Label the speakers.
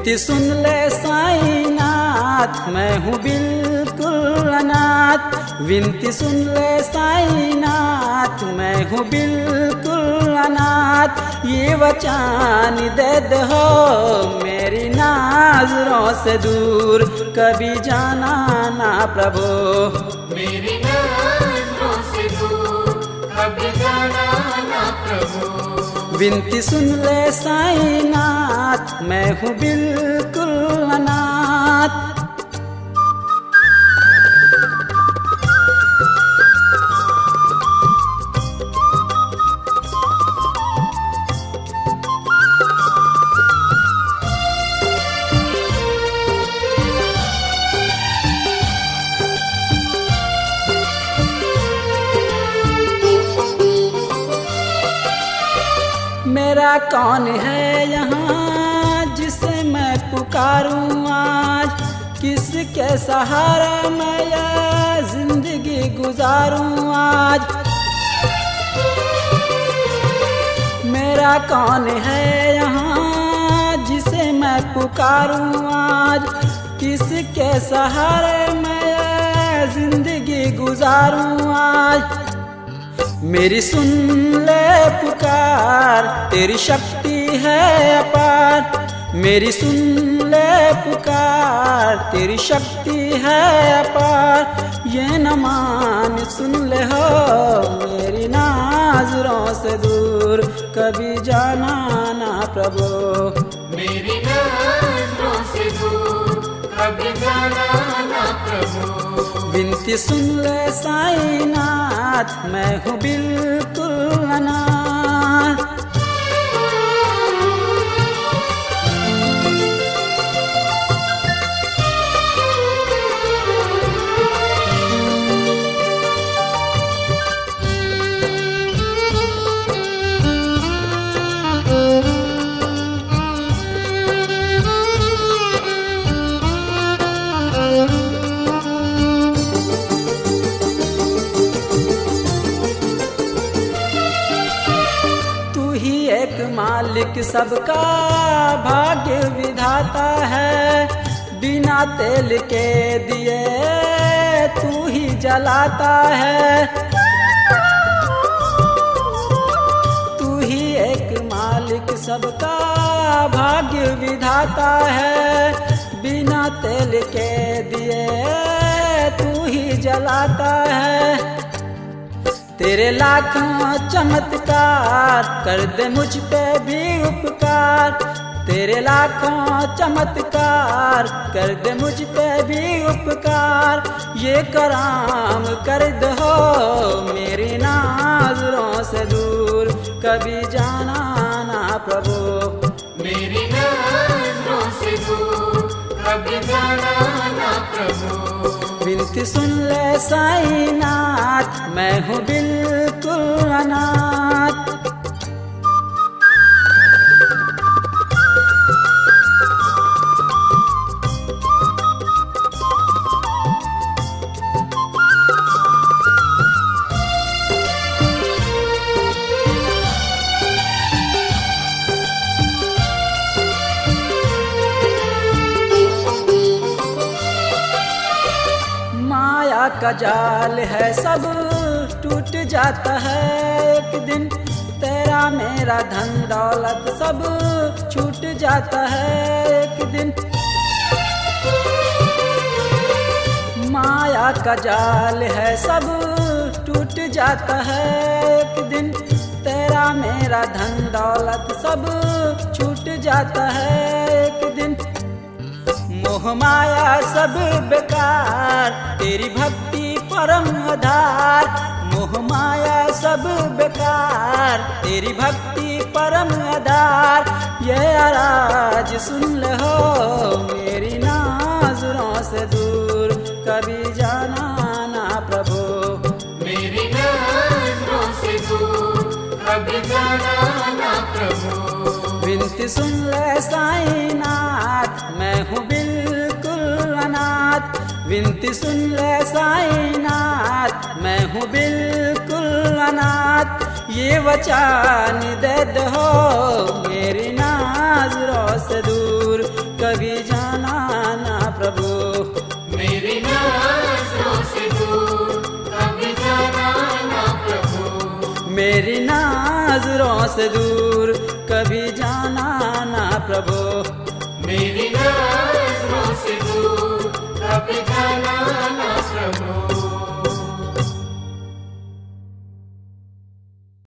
Speaker 1: विनती सुन ले साईनाथ, मैं हूँ बिल्कुल अनाथ। विनती सुन ले साईनाथ, मैं हूँ बिल्कुल अनाथ। ये वचन दे दो मेरी नजरों से दूर, कभी जाना ना प्रभु
Speaker 2: मेरी नजरों से दूर, कभी जाना ना प्रभु।
Speaker 1: विनती सुन ले साईनाथ, मैं हूँ बिल्कुल अनाथ। मेरा कौन है यहाँ जिसे मैं पुकारूं आज, किसके सहारा मैं ये जिंदगी गुजारूं आज। मेरा कौन है यहाँ जिसे मैं पुकारूं आज, किसके सहारे मैं ये जिंदगी गुजारूं आज। मेरी सुन ले पुकार, तेरी शक्ति है अपार। मेरी सुन ले पुकार, तेरी शक्ति है अपार। ये न मान सुन ले हो मेरी नजरों से दूर, कभी जाना ना प्रभु
Speaker 2: मेरी नजरों से दूर, कभी जाना ना प्रभु।
Speaker 1: विनती सुन ले साईनाथ, मैं हूँ बिल्कुल अनाथ। मालिक सबका भाग्य विधाता है, बिना तेल के दिए तू ही जलाता है। तू ही एक मालिक सबका भाग्य विधाता है, बिना तेल के दिए तू ही जलाता है। तेरे लाखों चमत्कार कर दे मुझ पे भी उपकार। तेरे लाखों चमत्कार कर दे मुझ पे भी उपकार। ये कराम कर दो मेरी नजरों से दूर, कभी जाना ना प्रभु
Speaker 2: मेरी नजरों से दूर, कभी जाना ना प्रभु।
Speaker 1: विनती सुन ले साईनाथ, मैं हूँ बिल्कुल अनाथ। का जाल है सब टूट जाता है एक दिन, तेरा मेरा धन दौलत सब छूट जाता है एक दिन। माया का जाल है सब टूट जाता है एक दिन, तेरा मेरा धन दौलत सब छूट जाता है एक दिन। मोह माया सब बेकार, तेरी भक्ति परम आधार। मोह माया सब बेकार, तेरी भक्ति परम आधार। ये आराज सुन ले हो मेरी नजरों से दूर, कभी जाना ना प्रभु
Speaker 2: मेरी नजरों से दूर, कभी जाना ना प्रभु।
Speaker 1: विनती सुन ले साईनाथ, मैं हूँ बिल्कुल अनाथ। विनती सुन ले साईनाथ, मैं हूँ बिल्कुल अनाथ। ये वचन दे दो मेरी नजरों से दूर, कभी से दूर कभी जाना ना प्रभु।
Speaker 2: मेरी नजरों से दूर कभी जाना ना